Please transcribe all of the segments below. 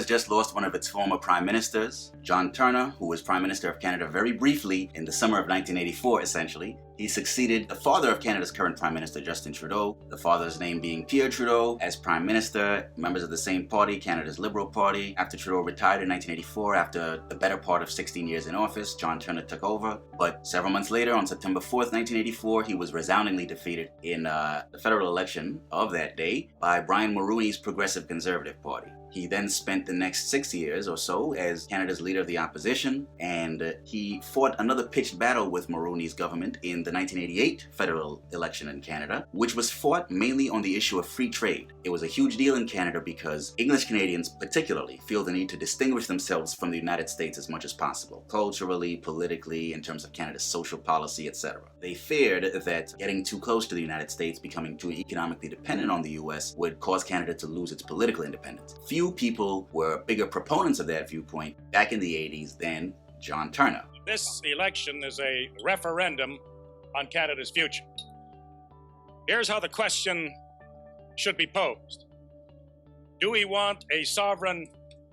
Canada's just lost one of its former prime ministers, John Turner, who was Prime Minister of Canada very briefly in the summer of 1984, essentially. He succeeded the father of Canada's current Prime Minister, Justin Trudeau, the father's name being Pierre Trudeau, as Prime Minister, members of the same party, Canada's Liberal Party. After Trudeau retired in 1984, after the better part of 16 years in office, John Turner took over. But several months later, on September 4th, 1984, he was resoundingly defeated in the federal election of that day by Brian Mulroney's Progressive Conservative Party. He then spent the next 6 years or so as Canada's leader of the opposition, and he fought another pitched battle with Mulroney's government in the 1988 federal election in Canada, which was fought mainly on the issue of free trade. It was a huge deal in Canada because English Canadians particularly feel the need to distinguish themselves from the United States as much as possible, culturally, politically, in terms of Canada's social policy, etc. They feared that getting too close to the United States, becoming too economically dependent on the US, would cause Canada to lose its political independence. Few people were bigger proponents of that viewpoint back in the 80s than John Turner. This election is a referendum on Canada's future. Here's how the question should be posed. Do we want a sovereign,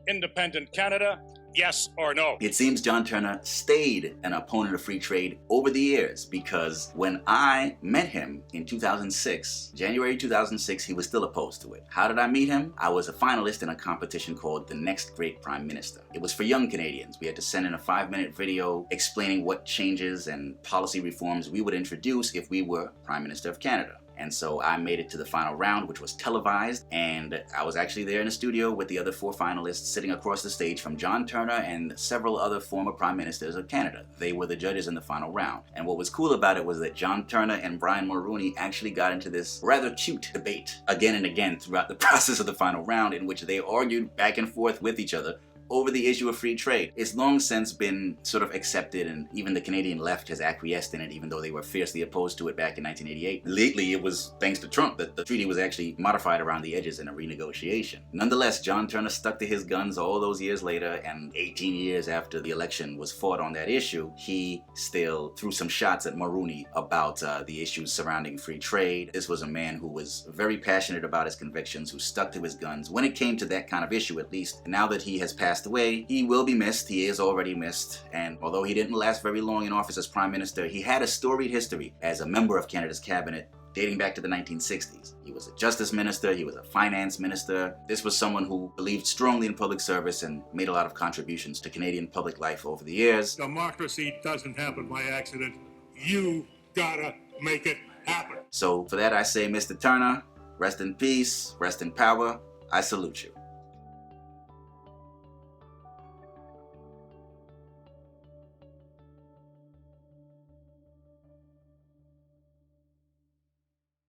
independent Canada? Yes or no? It seems John Turner stayed an opponent of free trade over the years, because when I met him in 2006, January 2006, he was still opposed to it. How did I meet him? I was a finalist in a competition called The Next Great Prime Minister. It was for young Canadians. We had to send in a 5-minute video explaining what changes and policy reforms we would introduce if we were Prime Minister of Canada. And so I made it to the final round, which was televised, and I was actually there in the studio with the other 4 finalists sitting across the stage from John Turner and several other former prime ministers of Canada. They were the judges in the final round. And what was cool about it was that John Turner and Brian Mulroney actually got into this rather cute debate again and again throughout the process of the final round, in which they argued back and forth with each other over the issue of free trade. It's long since been sort of accepted, and even the Canadian left has acquiesced in it, even though they were fiercely opposed to it back in 1988. Lately, it was thanks to Trump that the treaty was actually modified around the edges in a renegotiation. Nonetheless, John Turner stuck to his guns all those years later, and 18 years after the election was fought on that issue, he still threw some shots at Mulroney about the issues surrounding free trade. This was a man who was very passionate about his convictions, who stuck to his guns when it came to that kind of issue, at least. And now that he has passed away, he will be missed. He is already missed, and although he didn't last very long in office as Prime Minister, he had a storied history as a member of Canada's cabinet dating back to the 1960s. He was a justice minister, he was a finance minister. This was someone who believed strongly in public service and made a lot of contributions to Canadian public life over the years. Democracy doesn't happen by accident. You gotta make it happen. So for that I say, Mr. Turner, rest in peace, rest in power. I salute you.